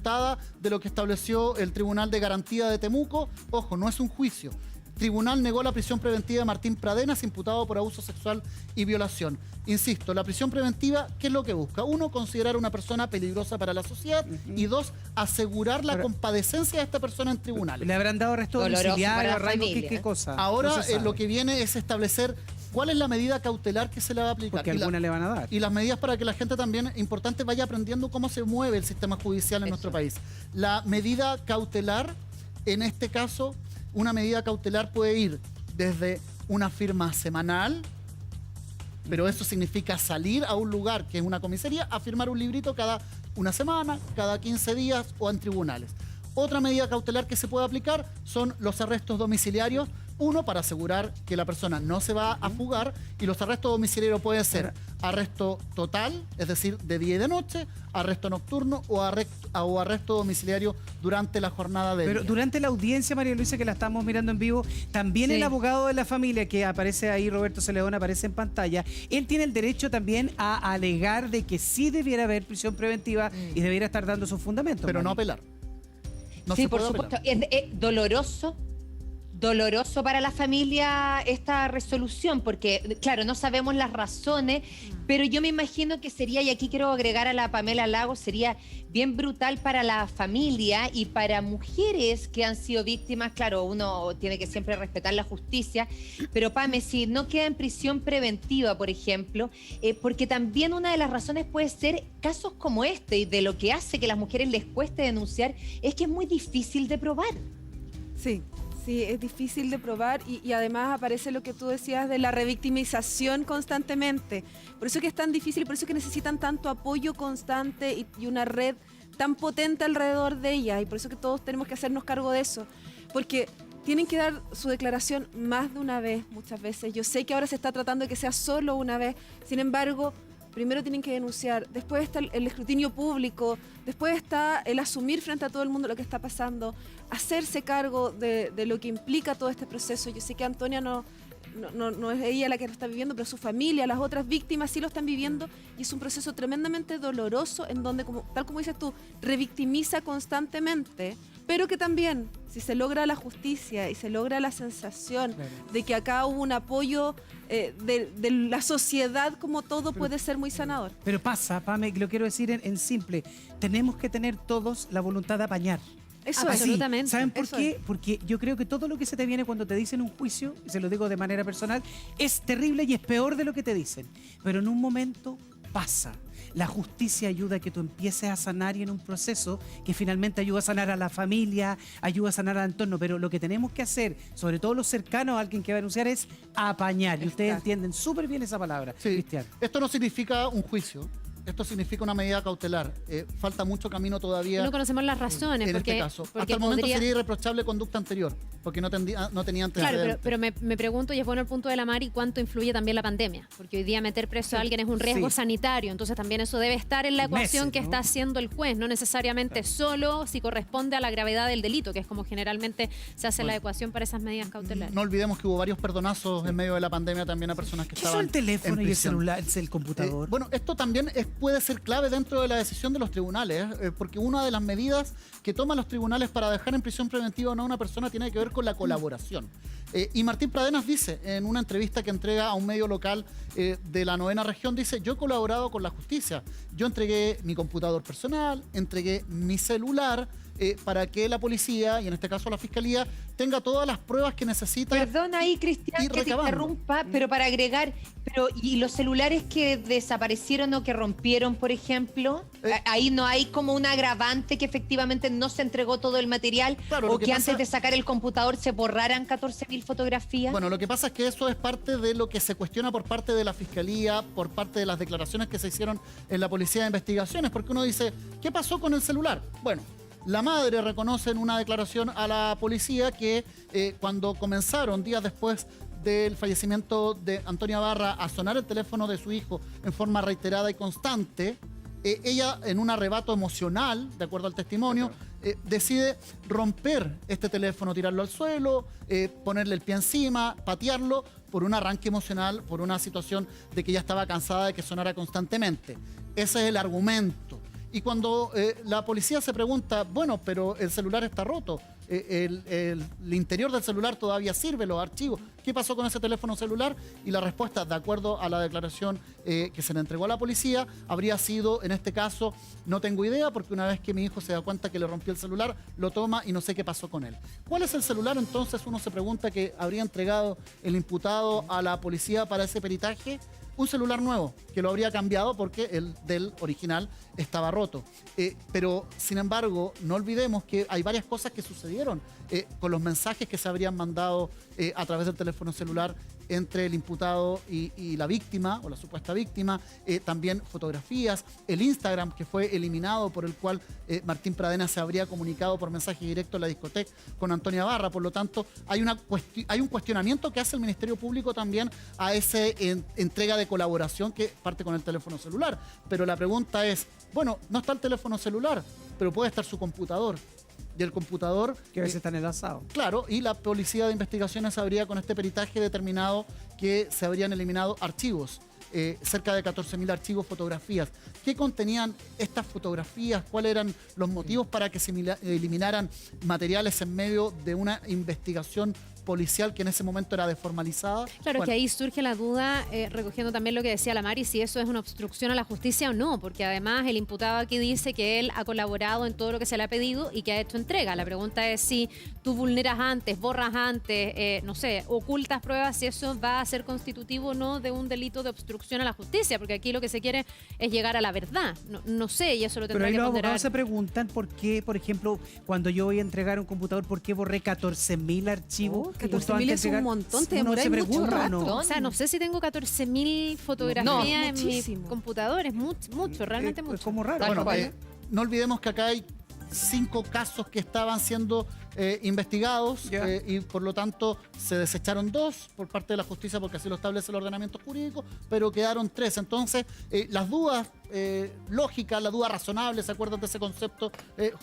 desconectada de lo que estableció el Tribunal de Garantía de Temuco. Ojo, no es un juicio. Tribunal negó la prisión preventiva de Martín Pradenas, imputado por abuso sexual y violación. Insisto, la prisión preventiva, ¿qué es lo que busca? Uno, considerar a una persona peligrosa para la sociedad y dos, asegurar la compadecencia de esta persona en tribunales. ¿Le habrán dado arresto domiciliario, arraigo? ¿Qué cosa? Ahora lo que viene es establecer cuál es la medida cautelar que se le va a aplicar. Porque alguna le van a dar. Y las medidas para que la gente también, importante, vaya aprendiendo cómo se mueve el sistema judicial en nuestro país. La medida cautelar, en este caso, una medida cautelar puede ir desde una firma semanal, pero eso significa salir a un lugar que es una comisaría a firmar un librito cada una semana, cada 15 días o en tribunales. Otra medida cautelar que se puede aplicar son los arrestos domiciliarios. Uno, para asegurar que la persona no se va a fugar, y los arrestos domiciliarios pueden ser arresto total, es decir, de día y de noche, arresto nocturno o arresto domiciliario durante la jornada de día. Pero durante la audiencia, María Luisa, que la estamos mirando en vivo, también el abogado de la familia, que aparece ahí, Roberto Celedón, aparece en pantalla, él tiene el derecho también a alegar de que sí debiera haber prisión preventiva y debiera estar dando sus fundamentos. Pero no apelar. No sí, por supuesto. Es doloroso para la familia esta resolución, porque, claro, no sabemos las razones, pero yo me imagino que sería, y aquí quiero agregar a la Pamela Lagos, sería bien brutal para la familia y para mujeres que han sido víctimas. Claro, uno tiene que siempre respetar la justicia, pero Pame, si no queda en prisión preventiva, por ejemplo, porque también una de las razones puede ser casos como este, y de lo que hace que a las mujeres les cueste denunciar, es que es muy difícil de probar. Sí, es difícil de probar y además aparece lo que tú decías de la revictimización constantemente. Por eso que es tan difícil, por eso que necesitan tanto apoyo constante y una red tan potente alrededor de ellas, y por eso que todos tenemos que hacernos cargo de eso. Porque tienen que dar su declaración más de una vez, muchas veces. Yo sé que ahora se está tratando de que sea solo una vez, sin embargo, primero tienen que denunciar, después está el escrutinio público, después está el asumir frente a todo el mundo lo que está pasando, hacerse cargo de lo que implica todo este proceso. Yo sé que Antonia no es ella la que lo está viviendo, pero su familia, las otras víctimas sí lo están viviendo, y es un proceso tremendamente doloroso en donde, tal como dices tú, revictimiza constantemente, pero que también, si se logra la justicia y se logra la sensación de que acá hubo un apoyo de la sociedad como todo, puede ser muy sanador. Pero pasa, Pame, lo quiero decir en simple, tenemos que tener todos la voluntad de apañar. Eso absolutamente. ¿Saben por Eso qué? Porque yo creo que todo lo que se te viene cuando te dicen un juicio, y se lo digo de manera personal, es terrible y es peor de lo que te dicen. Pero en un momento pasa. La justicia ayuda a que tú empieces a sanar, y en un proceso que finalmente ayuda a sanar a la familia, ayuda a sanar al entorno. Pero lo que tenemos que hacer, sobre todo los cercanos a alguien que va a denunciar, es apañar. Y ustedes entienden súper bien esa palabra, Cristian. Esto no significa un juicio. Esto significa una medida cautelar. Falta mucho camino todavía. No conocemos las razones. En este caso. Hasta el momento sería irreprochable conducta anterior, porque no tenía antecedentes. Claro, pero me pregunto, y es bueno el punto de la Mari, ¿cuánto influye también la pandemia? Porque hoy día meter preso a alguien es un riesgo sanitario, entonces también eso debe estar en la ecuación que está haciendo el juez, no necesariamente solo si corresponde a la gravedad del delito, que es como generalmente se hace la ecuación para esas medidas cautelares. No olvidemos que hubo varios perdonazos en medio de la pandemia también a personas que estaban ¿Qué son el teléfono en y el celular, el computador? Bueno, esto también puede ser clave dentro de la decisión de los tribunales, porque una de las medidas que toman los tribunales para dejar en prisión preventiva a una persona tiene que ver con la colaboración. Y Martín Pradenas dice, en una entrevista que entrega a un medio local de la 9ª región, dice: yo he colaborado con la justicia, yo entregué mi computador personal, entregué mi celular, para que la policía, y en este caso la fiscalía, tenga todas las pruebas que necesita. Perdón ahí, Cristian, que te interrumpa, pero para agregar, ¿y los celulares que desaparecieron o que rompieron, por ejemplo? Ahí no hay como un agravante que efectivamente no se entregó todo el material, o que antes de sacar el computador se borraran 14.000 fotografías. Bueno, lo que pasa es que eso es parte de lo que se cuestiona por parte de la fiscalía, por parte de las declaraciones que se hicieron en la Policía de Investigaciones, porque uno dice, ¿qué pasó con el celular? Bueno, la madre reconoce en una declaración a la policía que cuando comenzaron, días después del fallecimiento de Antonia Barra, a sonar el teléfono de su hijo en forma reiterada y constante, ella, en un arrebato emocional, de acuerdo al testimonio, decide romper este teléfono, tirarlo al suelo, ponerle el pie encima, patearlo, por un arranque emocional, por una situación de que ella estaba cansada de que sonara constantemente. Ese es el argumento. Y cuando la policía se pregunta, bueno, pero el celular está roto, el interior del celular todavía sirve, los archivos, ¿qué pasó con ese teléfono celular? Y la respuesta, de acuerdo a la declaración que se le entregó a la policía, habría sido, en este caso, no tengo idea, porque una vez que mi hijo se da cuenta que le rompió el celular, lo toma y no sé qué pasó con él. ¿Cuál es el celular, entonces, uno se pregunta, que habría entregado el imputado a la policía para ese peritaje? Un celular nuevo, que lo habría cambiado porque el del original estaba roto. Pero, sin embargo, no olvidemos que hay varias cosas que sucedieron con los mensajes que se habrían mandado a través del teléfono celular entre el imputado y la víctima, o la supuesta víctima. También fotografías, el Instagram, que fue eliminado, por el cual Martín Pradena se habría comunicado por mensaje directo en la discoteca con Antonia Barra. Por lo tanto, hay un cuestionamiento que hace el Ministerio Público también a esa entrega de colaboración que parte con el teléfono celular. Pero la pregunta es, bueno, no está el teléfono celular, pero puede estar su computador. Y el computador... Que a veces están enlazados. Claro, y la Policía de Investigaciones habría con este peritaje determinado que se habrían eliminado archivos, cerca de 14.000 archivos, fotografías. ¿Qué contenían estas fotografías? ¿Cuáles eran los motivos para que se eliminaran materiales en medio de una investigación policial que en ese momento era desformalizada? Claro, Bueno, que ahí surge la duda, recogiendo también lo que decía la Mari, si eso es una obstrucción a la justicia o no, porque además el imputado aquí dice que él ha colaborado en todo lo que se le ha pedido y que ha hecho entrega. La pregunta es si tú vulneras antes, borras antes, no sé, ocultas pruebas, si eso va a ser constitutivo o no de un delito de obstrucción a la justicia, porque aquí lo que se quiere es llegar a la verdad. No sé, y eso lo Pero tendrá ahí que los ponderar. abogados se preguntan por qué, por ejemplo, cuando yo voy a entregar un computador, ¿por qué borré 14.000 archivos? Oh, 14.000 es un montón, te Uno demoráis se mucho pregunta, rato. ¿no? O sea, no sé si tengo 14.000 fotografías No, en mi muchísimo. computador, es mucho, realmente Es mucho. como raro. bueno, cual. no olvidemos que acá hay 5 casos que estaban siendo investigados Ya. y por lo tanto se desecharon 2 por parte de la justicia porque así lo establece el ordenamiento jurídico, pero quedaron 3. Entonces, las dudas lógicas, la duda razonable, ¿se acuerdan de ese concepto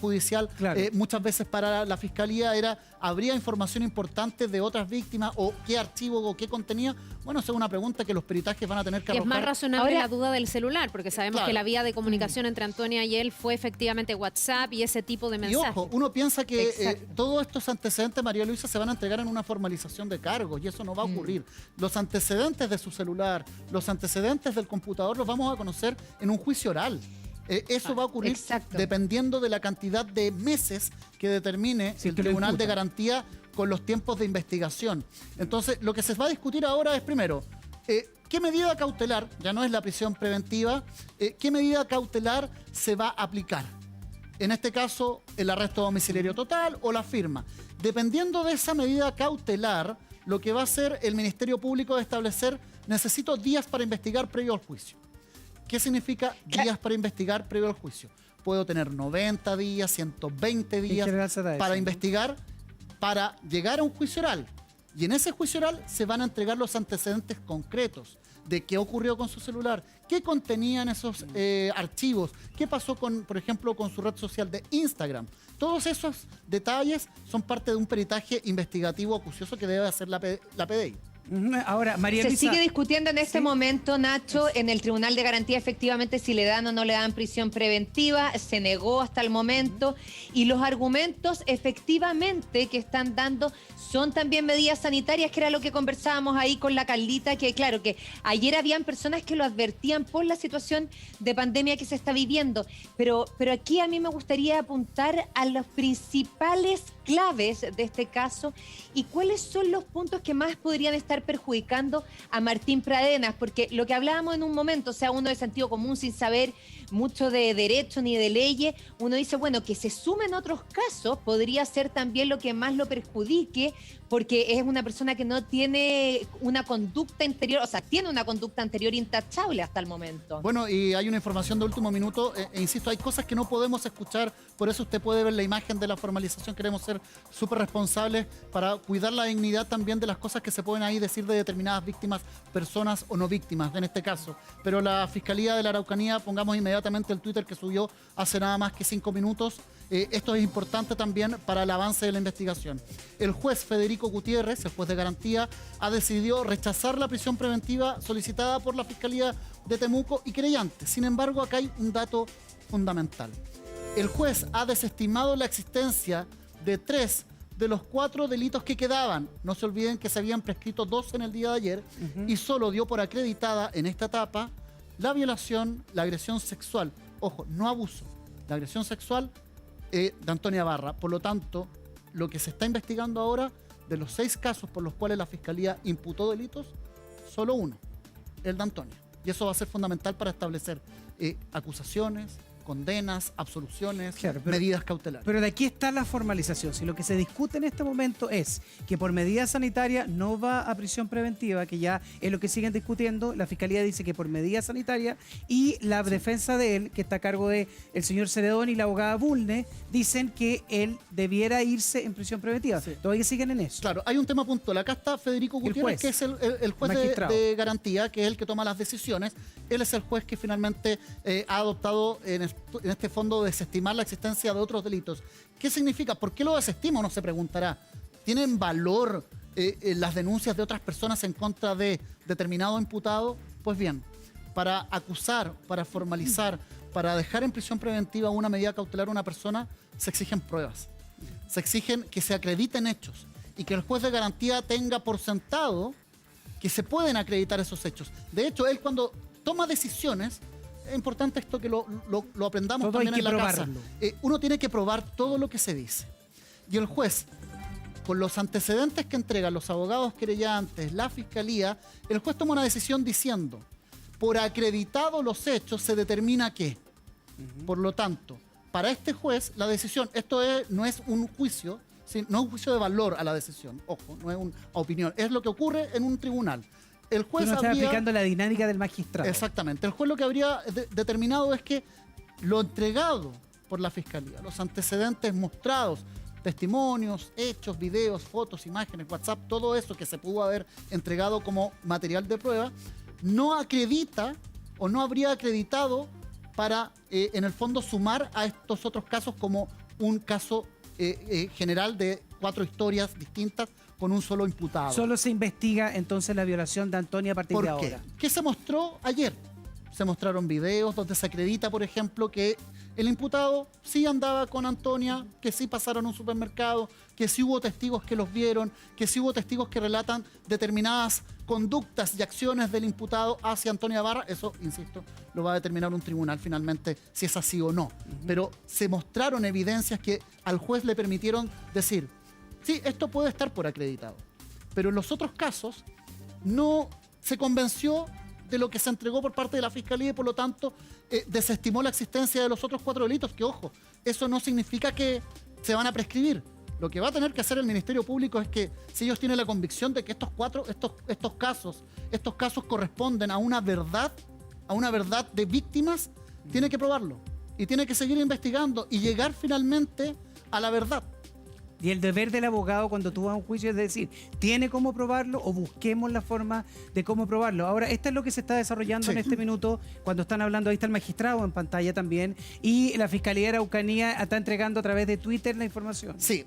judicial? Claro. Muchas veces para la fiscalía era, ¿habría información importante de otras víctimas o qué archivo o qué contenía? Bueno, esa es una pregunta que los peritajes van a tener que Y es arrojar. más razonable Ahora- la duda del celular, porque sabemos Claro. que la vía de comunicación entre Antonia y él fue efectivamente WhatsApp y ese tipo de Y mensajes. ojo, uno piensa que Exacto. todos estos antecedentes, María Luisa, se van a entregar en una formalización de cargos y eso no va a ocurrir. Los antecedentes de su celular, los antecedentes del computador los vamos a conocer en un juicio oral. Eso va a ocurrir exacto. dependiendo de la cantidad de meses que determine Si el que lo Tribunal de imputa. Garantía con los tiempos de investigación. Entonces, lo que se va a discutir ahora es, primero, ¿qué medida cautelar, ya no es la prisión preventiva, qué medida cautelar se va a aplicar? En este caso, el arresto domiciliario total o la firma. Dependiendo de esa medida cautelar, lo que va a hacer el Ministerio Público es establecer, necesito días para investigar previo al juicio. ¿Qué significa días para investigar previo al juicio? Puedo tener 90 días, 120 días general se da eso, para ¿no? investigar, para llegar a un juicio oral. Y en ese juicio oral se van a entregar los antecedentes concretos de qué ocurrió con su celular, qué contenían esos archivos, qué pasó, por ejemplo, con su red social de Instagram. Todos esos detalles son parte de un peritaje investigativo acucioso que debe hacer la PDI. Ahora, María Se Luisa, sigue discutiendo en este Sí. momento, Nacho, en el Tribunal de Garantía, efectivamente, si le dan o no le dan prisión preventiva. Se negó hasta el momento. Y los argumentos, efectivamente, que están dando son también medidas sanitarias, que era lo que conversábamos ahí con la Carlita, que claro, que ayer habían personas que lo advertían por la situación de pandemia que se está viviendo. Pero aquí a mí me gustaría apuntar a los principales claves de este caso y cuáles son los puntos que más podrían estar perjudicando a Martín Pradenas, porque lo que hablábamos en un momento, o sea, uno de sentido común sin saber mucho de derecho ni de leyes, uno dice, bueno, que se sumen otros casos podría ser también lo que más lo perjudique, porque es una persona que no tiene una conducta interior, o sea, tiene una conducta anterior intachable hasta el momento. Bueno, y hay una información de último minuto, e insisto, hay cosas que no podemos escuchar, por eso usted puede ver la imagen de la formalización. Queremos ser súper responsables para cuidar la dignidad también de las cosas que se pueden ahí decir de determinadas víctimas, personas o no víctimas en este caso. Pero la Fiscalía de la Araucanía, pongamos inmediatamente el Twitter que subió hace nada más que 5 minutos, esto es importante también para el avance de la investigación. El juez Federico Gutiérrez, el juez de garantía, ha decidido rechazar la prisión preventiva solicitada por la Fiscalía de Temuco y querellante. Sin embargo, acá hay un dato fundamental. El juez ha desestimado la existencia de 3 de los 4 delitos que quedaban. No se olviden que se habían prescrito 2 en el día de ayer y solo dio por acreditada en esta etapa la violación, la agresión sexual. Ojo, no abuso. La agresión sexual de Antonia Barra. Por lo tanto, lo que se está investigando ahora, de los 6 casos por los cuales la Fiscalía imputó delitos, solo uno, el de Antonia. Y eso va a ser fundamental para establecer acusaciones, condenas, absoluciones, claro, medidas cautelares. Pero de aquí está la formalización. Si lo que se discute en este momento es que por medida sanitaria no va a prisión preventiva, que ya es lo que siguen discutiendo, la Fiscalía dice que por medida sanitaria, y la defensa de él, que está a cargo de el señor Ceredón y la abogada Bulne, dicen que él debiera irse en prisión preventiva. Sí. Todavía siguen en eso. Claro, hay un tema puntual. Acá está Federico Gutiérrez, que es el juez de garantía, que es el que toma las decisiones. Él es el juez que finalmente ha adoptado en este fondo desestimar la existencia de otros delitos. ¿Qué significa? ¿Por qué lo desestima? Uno se preguntará. ¿Tienen valor las denuncias de otras personas en contra de determinado imputado? Pues bien, para acusar, para formalizar, para dejar en prisión preventiva una medida cautelar a una persona, se exigen pruebas. Se exigen que se acrediten hechos y que el juez de garantía tenga por sentado que se pueden acreditar esos hechos. De hecho, él cuando toma decisiones, es importante esto que lo aprendamos todo también hay que en la probarlo. casa. Uno tiene que probar todo lo que se dice. Y el juez, con los antecedentes que entregan los abogados querellantes, la Fiscalía, el juez toma una decisión diciendo, por acreditados los hechos se determina que. Por lo tanto, para este juez, la decisión, no es un juicio, ¿sí? No es un juicio de valor a la decisión, ojo, no es una opinión, es lo que ocurre en un tribunal. El juez Tú no estás aplicando la dinámica del magistrado. Exactamente. El juez lo que habría determinado es que lo entregado por la Fiscalía, los antecedentes mostrados, testimonios, hechos, videos, fotos, imágenes, WhatsApp, todo eso que se pudo haber entregado como material de prueba, no acredita o no habría acreditado para, en el fondo, sumar a estos otros casos como un caso general de 4 historias distintas con un solo imputado. Solo se investiga entonces la violación de Antonia a partir de ahora. ¿Por qué? ¿Qué se mostró ayer? Se mostraron videos donde se acredita, por ejemplo, que el imputado sí andaba con Antonia, que sí pasaron a un supermercado, que sí hubo testigos que los vieron, que sí hubo testigos que relatan determinadas conductas y acciones del imputado hacia Antonia Barra. Eso, insisto, lo va a determinar un tribunal finalmente si es así o no. Pero se mostraron evidencias que al juez le permitieron decir, sí, esto puede estar por acreditado. Pero en los otros casos no se convenció de lo que se entregó por parte de la Fiscalía y por lo tanto desestimó la existencia de los otros 4 delitos, que ojo, eso no significa que se van a prescribir. Lo que va a tener que hacer el Ministerio Público es que si ellos tienen la convicción de que estos casos corresponden a una verdad de víctimas, tiene que probarlo y tiene que seguir investigando y llegar finalmente a la verdad. Y el deber del abogado cuando tú vas a un juicio es decir, ¿tiene cómo probarlo o busquemos la forma de cómo probarlo? Ahora, esto es lo que se está desarrollando en este minuto cuando están hablando, ahí está el magistrado en pantalla también, y la Fiscalía de Araucanía está entregando a través de Twitter la información. Sí,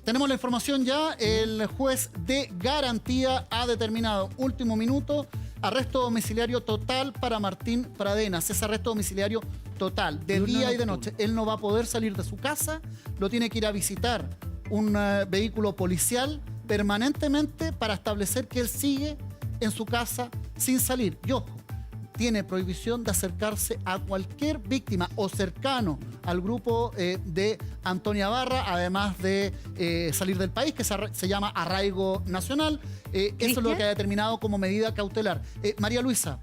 tenemos la información ya, el juez de garantía ha determinado, último minuto, arresto domiciliario total para Martín Pradenas. Es arresto domiciliario total, de día y de noche. Él no va a poder salir de su casa, lo tiene que ir a visitar un vehículo policial permanentemente para establecer que él sigue en su casa sin salir. Y ojo, tiene prohibición de acercarse a cualquier víctima o cercano al grupo de Antonia Barra, además de salir del país, que se llama arraigo nacional. Eso es lo que ha determinado como medida cautelar. María Luisa,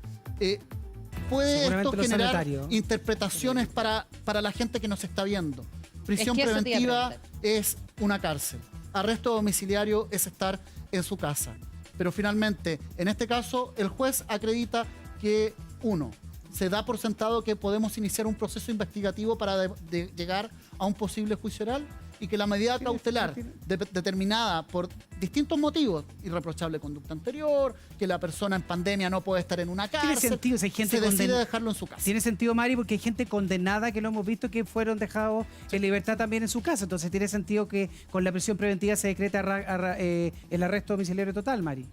¿puede esto generar interpretaciones para la gente que nos está viendo? Prisión preventiva es una cárcel. Arresto domiciliario es estar en su casa. Pero finalmente, en este caso, el juez acredita que, uno, se da por sentado que podemos iniciar un proceso investigativo para llegar a un posible juicio oral y que la medida cautelar determinada por distintos motivos, irreprochable conducta anterior, que la persona en pandemia no puede estar en una cárcel, tiene sentido, si hay gente se decide dejarlo en su casa. Tiene sentido, Mari, porque hay gente condenada que lo hemos visto que fueron dejados en libertad también en su casa. Entonces tiene sentido que con la prisión preventiva se decreta el arresto domiciliario total, Mari.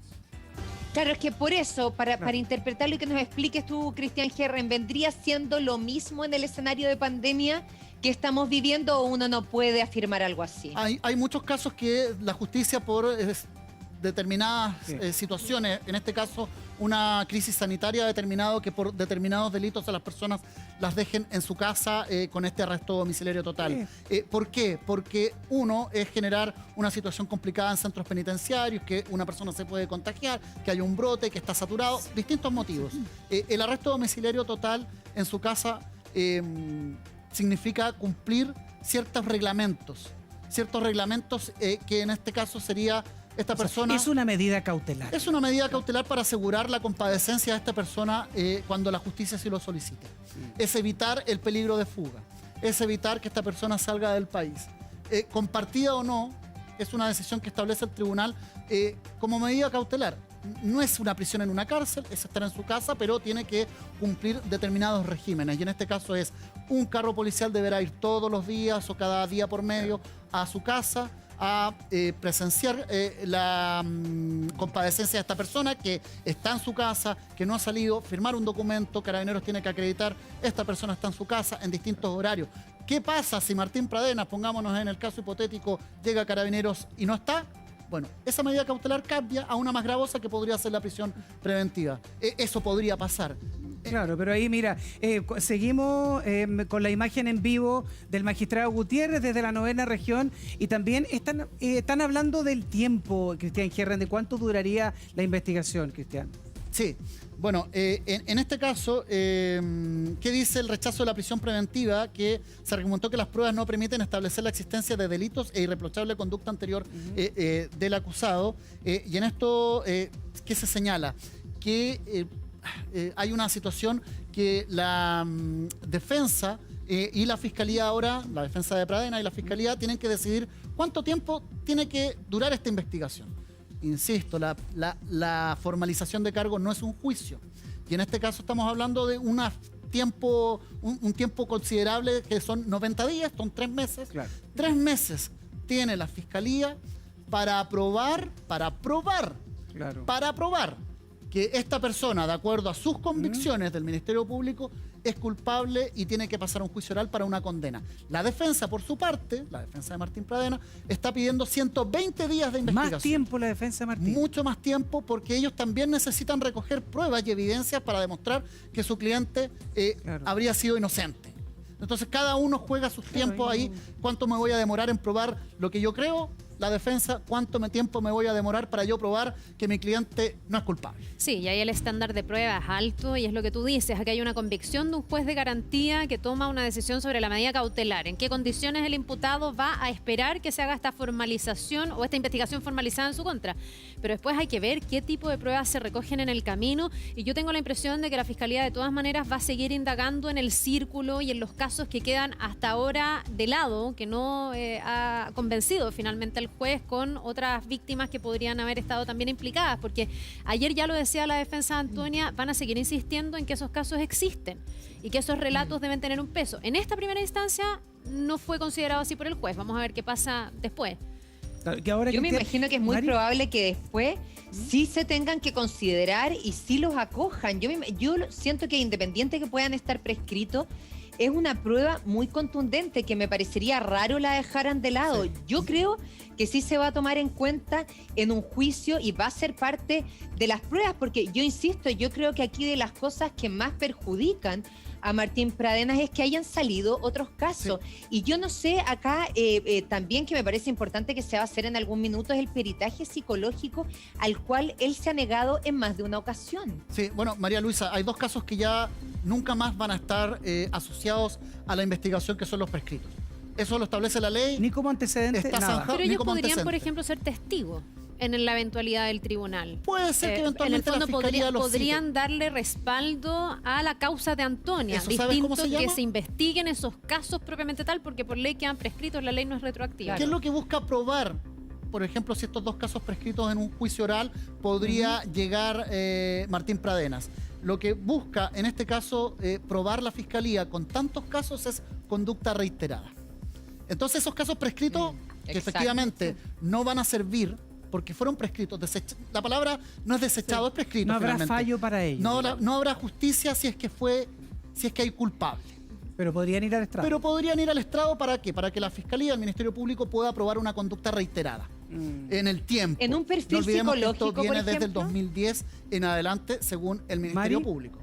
Claro, es que por eso, para interpretarlo y que nos expliques tú, Cristian Herren, ¿vendría siendo lo mismo en el escenario de pandemia que estamos viviendo o uno no puede afirmar algo así? Hay muchos casos que la justicia por determinadas situaciones, en este caso una crisis sanitaria, ha determinado que por determinados delitos a las personas las dejen en su casa con este arresto domiciliario total. ¿Por qué? Porque uno es generar una situación complicada en centros penitenciarios, que una persona se puede contagiar, que hay un brote, que está saturado, distintos motivos. El arresto domiciliario total en su casa significa cumplir ciertos reglamentos que en este caso sería esta persona... Es una medida cautelar. Es una medida cautelar para asegurar la compadecencia de esta persona cuando la justicia sí lo solicite. Es evitar el peligro de fuga. Es evitar que esta persona salga del país. Compartida o no, es una decisión que establece el tribunal como medida cautelar. No es una prisión en una cárcel, es estar en su casa, pero tiene que cumplir determinados regímenes. Y en este caso es un carro policial deberá ir todos los días o cada día por medio a su casa a presenciar la compadecencia de esta persona que está en su casa, que no ha salido, firmar un documento, Carabineros tiene que acreditar, esta persona está en su casa en distintos horarios. ¿Qué pasa si Martín Pradenas, pongámonos en el caso hipotético, llega a Carabineros y no está? Bueno, esa medida cautelar cambia a una más gravosa que podría ser la prisión preventiva. Eso podría pasar. Claro, pero ahí mira, seguimos con la imagen en vivo del magistrado Gutiérrez desde la 9ª región y también están hablando del tiempo, Cristian Herren, de cuánto duraría la investigación, Cristian. Sí, bueno, en este caso, ¿qué dice el rechazo de la prisión preventiva? Que se argumentó que las pruebas no permiten establecer la existencia de delitos e irreprochable conducta anterior del acusado. Y en esto, ¿qué se señala? Que hay una situación que la defensa y la fiscalía ahora, la defensa de Pradenas y la fiscalía, tienen que decidir cuánto tiempo tiene que durar esta investigación. Insisto, la formalización de cargos no es un juicio. Y en este caso estamos hablando de un tiempo considerable que son 90 días, son 3 meses. Claro. 3 meses tiene la fiscalía para probar que esta persona, de acuerdo a sus convicciones del Ministerio Público, es culpable y tiene que pasar a un juicio oral para una condena. La defensa, por su parte, la defensa de Martín Pradenas, está pidiendo 120 días de investigación. Más tiempo la defensa de Martín. Mucho más tiempo, porque ellos también necesitan recoger pruebas y evidencias para demostrar que su cliente habría sido inocente. Entonces cada uno juega sus tiempos ahí. ¿Cuánto me voy a demorar en probar lo que yo creo? La defensa, ¿cuánto tiempo me voy a demorar para yo probar que mi cliente no es culpable? Sí, y ahí el estándar de prueba es alto y es lo que tú dices. Aquí hay una convicción de un juez de garantía que toma una decisión sobre la medida cautelar. ¿En qué condiciones el imputado va a esperar que se haga esta formalización o esta investigación formalizada en su contra? Pero después hay que ver qué tipo de pruebas se recogen en el camino y yo tengo la impresión de que la Fiscalía de todas maneras va a seguir indagando en el círculo y en los casos que quedan hasta ahora de lado, que no ha convencido finalmente al juez con otras víctimas que podrían haber estado también implicadas, porque ayer ya lo decía la defensa de Antonia, van a seguir insistiendo en que esos casos existen y que esos relatos deben tener un peso. En esta primera instancia no fue considerado así por el juez, vamos a ver qué pasa después. Yo me imagino que es muy probable que después sí se tengan que considerar y sí los acojan. Yo siento que independiente que puedan estar prescritos, es una prueba muy contundente que me parecería raro la dejaran de lado. Sí. Yo creo que sí se va a tomar en cuenta en un juicio y va a ser parte de las pruebas, porque yo insisto, yo creo que aquí de las cosas que más perjudican a Martín Pradenas es que hayan salido otros casos. Sí. Y yo no sé, acá también que me parece importante que se va a hacer en algún minuto es el peritaje psicológico al cual él se ha negado en más de una ocasión. Sí, bueno, María Luisa, hay 2 casos que ya nunca más van a estar asociados a la investigación, que son los prescritos. Eso lo establece la ley. Ni como antecedente, nada. Pero ellos podrían, por ejemplo, ser testigos en la eventualidad del tribunal. Puede ser que eventualmente en el fondo la fiscalía podrían darle respaldo a la causa de Antonia. ¿Eso sabes cómo se llama? Que se investiguen esos casos propiamente tal, porque por ley quedan prescritos, la ley no es retroactiva. ¿Qué es lo que busca probar? Por ejemplo, si estos 2 casos prescritos en un juicio oral podría llegar Martín Pradenas. Lo que busca, en este caso, probar la fiscalía con tantos casos es conducta reiterada. Entonces, esos casos prescritos, que efectivamente no van a servir porque fueron prescritos. La palabra no es desechado, es prescrito. No habrá finalmente. fallo para ellos. No habrá justicia si es que hay culpable. Pero podrían ir al estrado. Pero podrían ir al estrado, ¿para qué? Para que la Fiscalía, el Ministerio Público pueda aprobar una conducta reiterada en el tiempo. En un perfil no olvidemos que psicológico, esto viene por desde el ejemplo. 2010 en adelante, según el Ministerio Mari, Público.